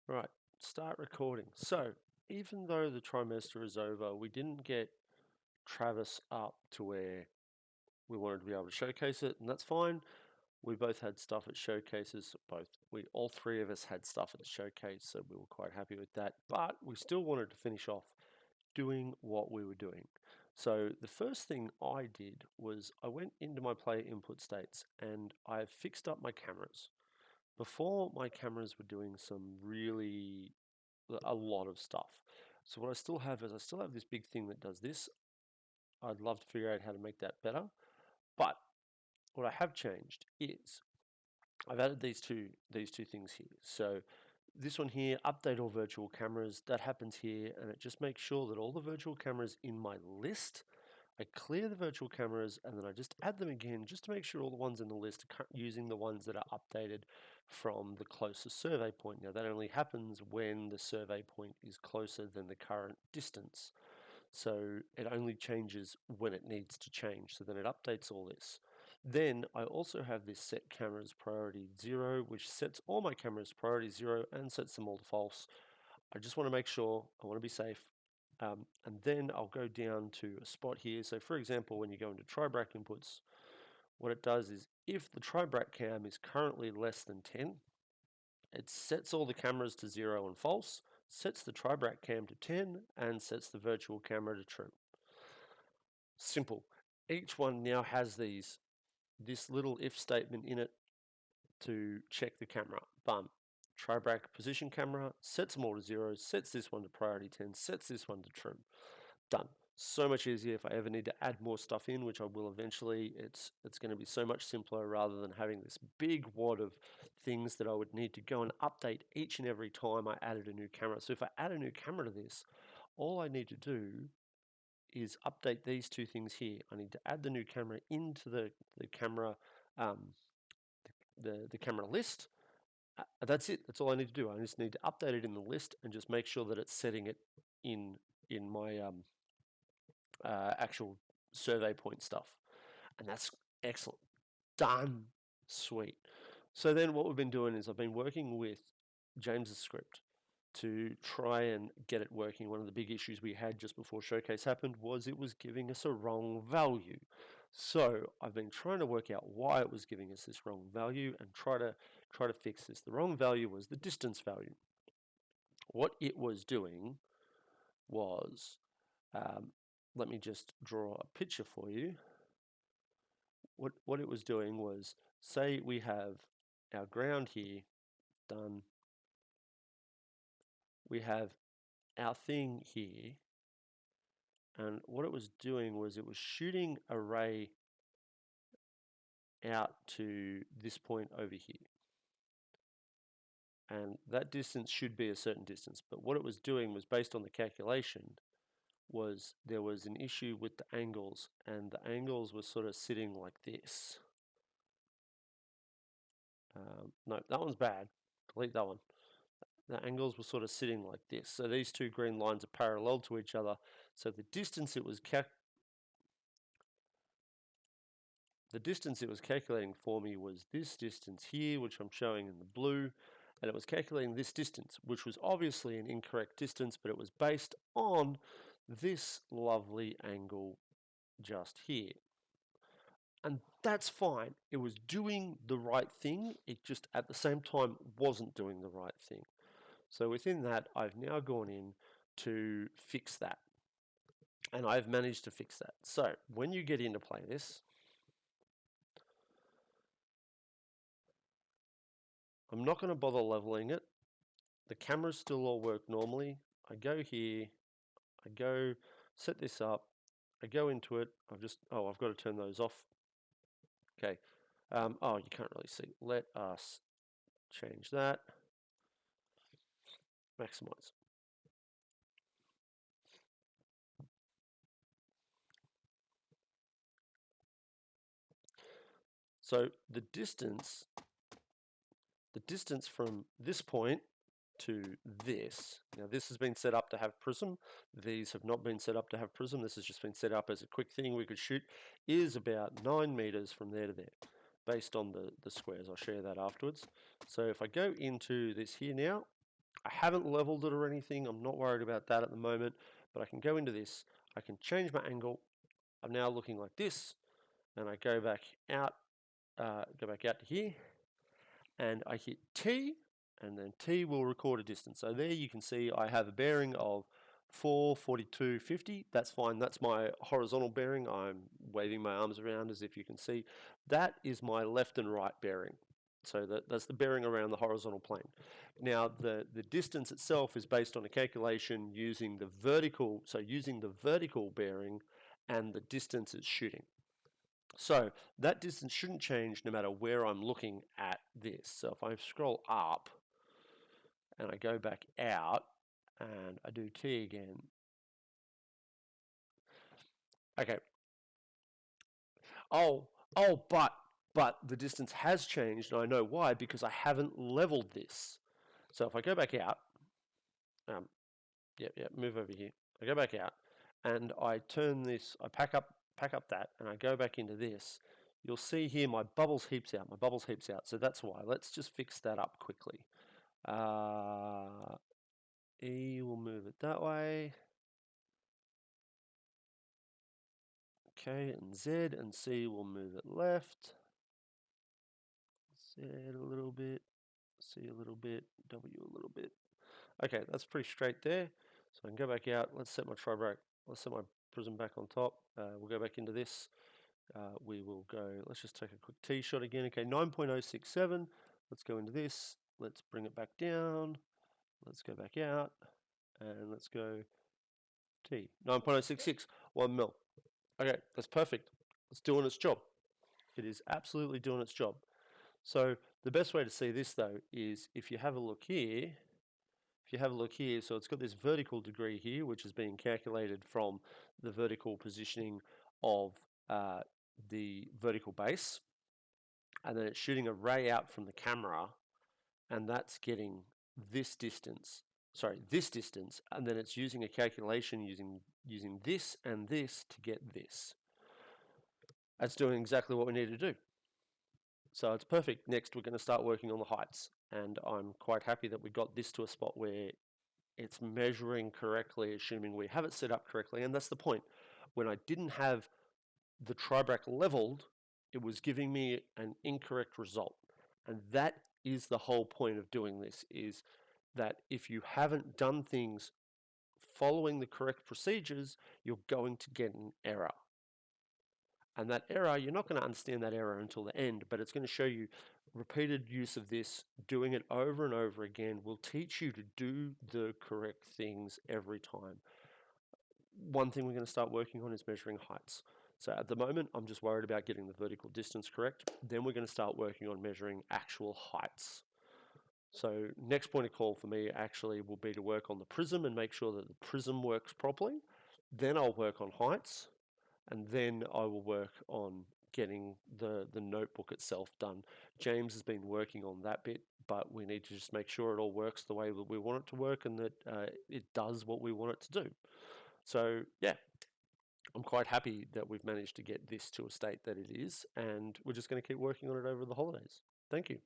Right, start recording. So, even though the trimester is over, we didn't get Travis up to where we wanted to be able to showcase it, and that's fine. We both had stuff at showcases. All three of us had stuff at the showcase, so we were quite happy with that. But we still wanted to finish off doing what we were doing. So the first thing I did was I went into my player input states and I fixed up my cameras. Before, my cameras were doing some really a lot of stuff. So what I still have is I still have this big thing that does this. I'd love to figure out how to make that better. But what I have changed is I've added these two things here. So this one here, update all virtual cameras, that happens here, and it just makes sure that all the virtual cameras in my list, I clear the virtual cameras and then I just add them again just to make sure all the ones in the list are using the ones that are updated from the closest survey point. Now that only happens when the survey point is closer than the current distance. So it only changes when it needs to change. So then it updates all this. Then I also have this set cameras priority 0, which sets all my cameras priority 0 and sets them all to false. I just want to make sure, I want to be safe. And then I'll go down to a spot here. So for example, when you go into tribrac inputs, what it does is if the tribrac cam is currently less than 10, it sets all the cameras to 0 and false, sets the tribrac cam to 10, and sets the virtual camera to true. Simple. Each one now has this little if statement in it to check the camera. Bum. Tribrac position camera, sets them all to 0, sets this one to priority 10, sets this one to true. Done. So much easier if I ever need to add more stuff in, which I will eventually. It's going to be so much simpler rather than having this big wad of things that I would need to go and update each and every time I added a new camera. So if I add a new camera to this, all I need to do is update these two things here. I need to add the new camera into the camera the camera list. That's it. That's all I need to do. I just need to update it in the list and just make sure that it's setting it in my actual survey point stuff. And that's excellent. Done. Sweet. So then what we've been doing is I've been working with James's script to try and get it working. One of the big issues we had just before Showcase happened was it was giving us a wrong value. So I've been trying to work out why it was giving us this wrong value and try to fix this. The wrong value was the distance value. What it was doing was, let me just draw a picture for you. What it was doing was, say we have our ground here done. We have our thing here. And what it was doing was it was shooting a ray out to this point over here. And that distance should be a certain distance. But what it was doing was based on the calculation was there was an issue with the angles, and the angles were sort of sitting like this. No, that one's bad. Delete that one. The angles were sort of sitting like this. So these two green lines are parallel to each other. So the distance it was calculating for me was this distance here, which I'm showing in the blue, and it was calculating this distance, which was obviously an incorrect distance, but it was based on this lovely angle just here. And that's fine. It was doing the right thing. It just at the same time wasn't doing the right thing. So within that, I've now gone in to fix that. And I've managed to fix that. So when you get in to play this, I'm not going to bother leveling it. The cameras still all work normally. I go here, I go set this up, I go into it. I've got to turn those off. Okay. Oh, you can't really see. Let us change that. Maximize. So the distance from this point to this, now this has been set up to have prism. These have not been set up to have prism. This has just been set up as a quick thing we could shoot, is about 9 meters from there to there, based on the squares. I'll share that afterwards. So if I go into this here now, I haven't leveled it or anything. I'm not worried about that at the moment, but I can go into this. I can change my angle. I'm now looking like this, and I go back out to here, and I hit T, and then T will record a distance. So there you can see I have a bearing of 442.50. That's fine. That's my horizontal bearing. I'm waving my arms around as if you can see. That is my left and right bearing. So that's the bearing around the horizontal plane. Now the distance itself is based on a calculation using the vertical, so using the vertical bearing and the distance it's shooting. So that distance shouldn't change no matter where I'm looking at this. So if I scroll up and I go back out and I do T again. Okay. Oh, but the distance has changed, and I know why, because I haven't leveled this. So if I go back out, move over here. I go back out and I turn this, I pack up that, and I go back into this. You'll see here my bubbles heaps out. So that's why. Let's just fix that up quickly. E will move it that way. Okay, and Z and C will move it left. Z a little bit, C a little bit, W a little bit. Okay, that's pretty straight there. So I can go back out. Let's set my tri-brake. Let's set my prism back on top. We'll go back into this. We will go, let's just take a quick T shot again. Okay, 9.067. Let's go into this. Let's bring it back down. Let's go back out. And let's go T. 9.066, 1 mil. Okay, that's perfect. It's doing its job. It is absolutely doing its job. So the best way to see this though is if you have a look here, so it's got this vertical degree here, which is being calculated from the vertical positioning of the vertical base, and then it's shooting a ray out from the camera, and that's getting this distance, and then it's using a calculation using this and this to get this. That's doing exactly what we need to do. So it's perfect. Next, we're going to start working on the heights, and I'm quite happy that we got this to a spot where it's measuring correctly, assuming we have it set up correctly, and that's the point. When I didn't have the tri-brake leveled, it was giving me an incorrect result, and that is the whole point of doing this, is that if you haven't done things following the correct procedures, you're going to get an error. And that error, you're not going to understand that error until the end, but it's going to show you repeated use of this, doing it over and over again will teach you to do the correct things every time. One thing we're going to start working on is measuring heights. So at the moment, I'm just worried about getting the vertical distance correct. Then we're going to start working on measuring actual heights. So next point of call for me actually will be to work on the prism and make sure that the prism works properly. Then I'll work on heights, and then I will work on getting the notebook itself done. James has been working on that bit, but we need to just make sure it all works the way that we want it to work, and that it does what we want it to do. So yeah, I'm quite happy that we've managed to get this to a state that it is, and we're just going to keep working on it over the holidays. Thank you.